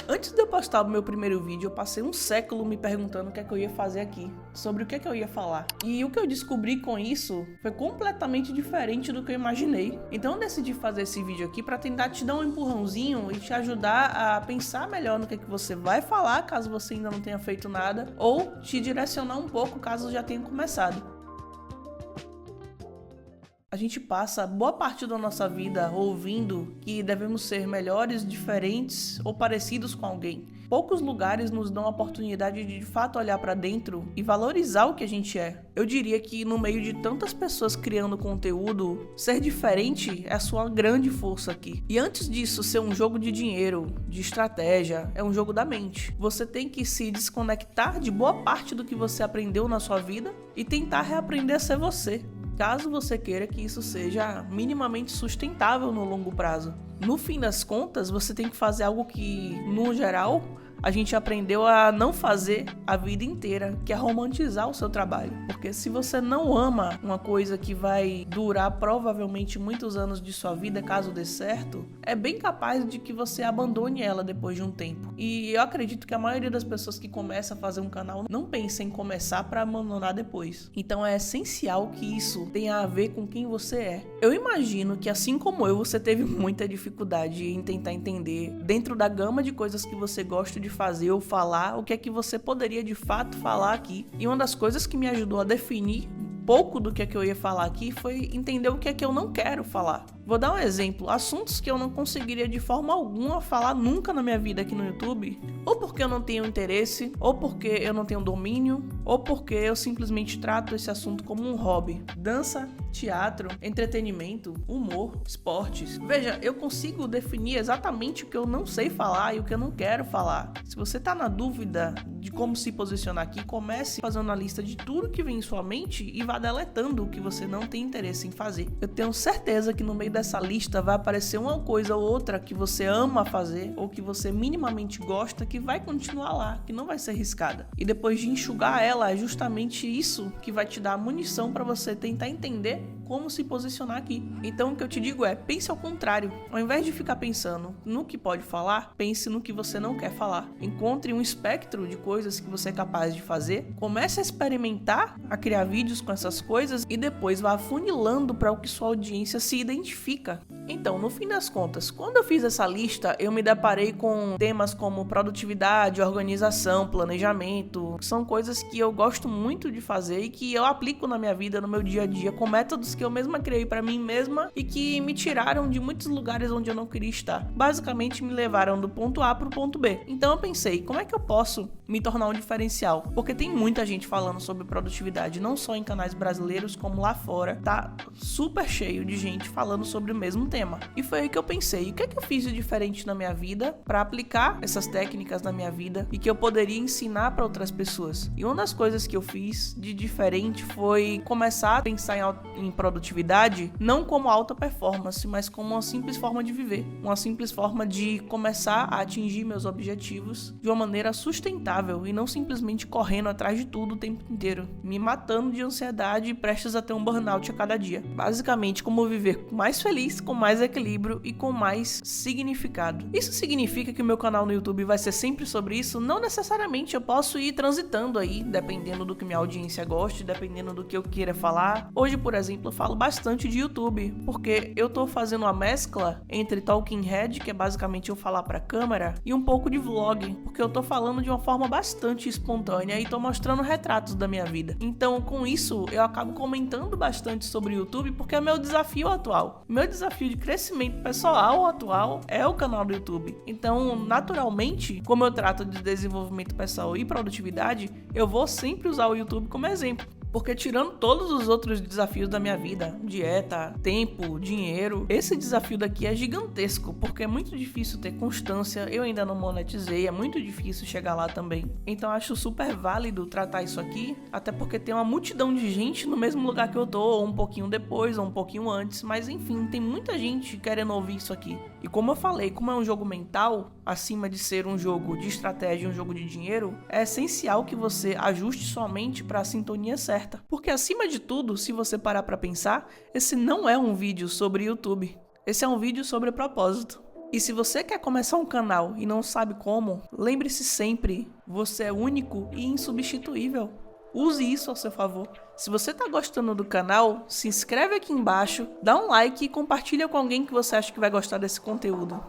Antes de eu postar o meu primeiro vídeo, eu passei um século me perguntando o que é que eu ia fazer aqui, sobre o que é que eu ia falar. E o que eu descobri com isso foi completamente diferente do que eu imaginei. Então eu decidi fazer esse vídeo aqui para tentar te dar um empurrãozinho e te ajudar a pensar melhor no que é que você vai falar, caso você ainda não tenha feito nada, ou te direcionar um pouco, caso já tenha começado. A gente passa boa parte da nossa vida ouvindo que devemos ser melhores, diferentes ou parecidos com alguém. Poucos lugares nos dão a oportunidade de fato olhar para dentro e valorizar o que a gente é. Eu diria que no meio de tantas pessoas criando conteúdo, ser diferente é a sua grande força aqui. E antes disso ser um jogo de dinheiro, de estratégia, é um jogo da mente. Você tem que se desconectar de boa parte do que você aprendeu na sua vida e tentar reaprender a ser você, caso você queira que isso seja minimamente sustentável no longo prazo. No fim das contas, você tem que fazer algo que, no geral, a gente aprendeu a não fazer a vida inteira, que é romantizar o seu trabalho. Porque se você não ama uma coisa que vai durar provavelmente muitos anos de sua vida, caso dê certo, é bem capaz de que você abandone ela depois de um tempo. E eu acredito que a maioria das pessoas que começam a fazer um canal não pensa em começar para abandonar depois. Então é essencial que isso tenha a ver com quem você é. Eu imagino que, assim como eu, você teve muita dificuldade em tentar entender, dentro da gama de coisas que você gosta de fazer ou falar, o que é que você poderia de fato falar aqui. E uma das coisas que me ajudou a definir um pouco do que é que eu ia falar aqui foi entender o que é que eu não quero falar. Vou dar um exemplo: assuntos que eu não conseguiria de forma alguma falar nunca na minha vida aqui no YouTube, ou porque eu não tenho interesse, ou porque eu não tenho domínio, ou porque eu simplesmente trato esse assunto como um hobby. Dança, teatro, entretenimento, humor, esportes. Veja, eu consigo definir exatamente o que eu não sei falar e o que eu não quero falar. Se você tá na dúvida de como se posicionar aqui, comece fazendo uma lista de tudo que vem em sua mente e vá deletando o que você não tem interesse em fazer. Eu tenho certeza que no meio dessa lista vai aparecer uma coisa ou outra que você ama fazer ou que você minimamente gosta, que vai continuar lá, que não vai ser riscada. E depois de enxugar ela, é justamente isso que vai te dar a munição para você tentar entender como se posicionar aqui. Então o que eu te digo é, pense ao contrário. Ao invés de ficar pensando no que pode falar, pense no que você não quer falar. Encontre um espectro de coisas que você é capaz de fazer, comece a experimentar, a criar vídeos com essas coisas e depois vá afunilando para o que sua audiência se identifica. Então, no fim das contas, quando eu fiz essa lista, eu me deparei com temas como produtividade, organização, planejamento. São coisas que eu gosto muito de fazer e que eu aplico na minha vida, no meu dia a dia, com métodos que eu mesma criei para mim mesma e que me tiraram de muitos lugares onde eu não queria estar. Basicamente, me levaram do ponto A para o ponto B. Então eu pensei, como é que eu posso me tornar um diferencial? Porque tem muita gente falando sobre produtividade, não só em canais brasileiros, como lá fora. Tá super cheio de gente falando sobre o mesmo tema. E foi aí que eu pensei, o que é que eu fiz de diferente na minha vida para aplicar essas técnicas na minha vida e que eu poderia ensinar para outras pessoas? E uma das coisas que eu fiz de diferente foi começar a pensar em produtividade não como alta performance, mas como uma simples forma de viver, uma simples forma de começar a atingir meus objetivos de uma maneira sustentável e não simplesmente correndo atrás de tudo o tempo inteiro, me matando de ansiedade e prestes a ter um burnout a cada dia. Basicamente, como viver mais feliz, com mais equilíbrio e com mais significado. Isso significa que o meu canal no YouTube vai ser sempre sobre isso? Não necessariamente, eu posso ir transitando aí, dependendo do que minha audiência goste, dependendo do que eu queira falar. Hoje, por exemplo, eu falo bastante de YouTube, porque eu tô fazendo uma mescla entre Talking Head, que é basicamente eu falar pra câmera, e um pouco de vlog, porque eu tô falando de uma forma bastante espontânea e tô mostrando retratos da minha vida. Então, com isso, eu acabo comentando bastante sobre o YouTube, porque é meu desafio atual. Meu desafio de crescimento pessoal atual é o canal do YouTube. Então, naturalmente, como eu trato de desenvolvimento pessoal e produtividade, eu vou sempre usar o YouTube como exemplo. Porque tirando todos os outros desafios da minha vida, dieta, tempo, dinheiro, esse desafio daqui é gigantesco, porque é muito difícil ter constância, eu ainda não monetizei, é muito difícil chegar lá também. Então acho super válido tratar isso aqui, até porque tem uma multidão de gente no mesmo lugar que eu tô, ou um pouquinho depois, ou um pouquinho antes, mas enfim, tem muita gente querendo ouvir isso aqui. E como eu falei, como é um jogo mental, acima de ser um jogo de estratégia e um jogo de dinheiro, é essencial que você ajuste sua mente para a sintonia certa. Porque acima de tudo, se você parar para pensar, esse não é um vídeo sobre YouTube. Esse é um vídeo sobre propósito. E se você quer começar um canal e não sabe como, lembre-se sempre, você é único e insubstituível. Use isso a seu favor. Se você está gostando do canal, se inscreve aqui embaixo, dá um like e compartilha com alguém que você acha que vai gostar desse conteúdo.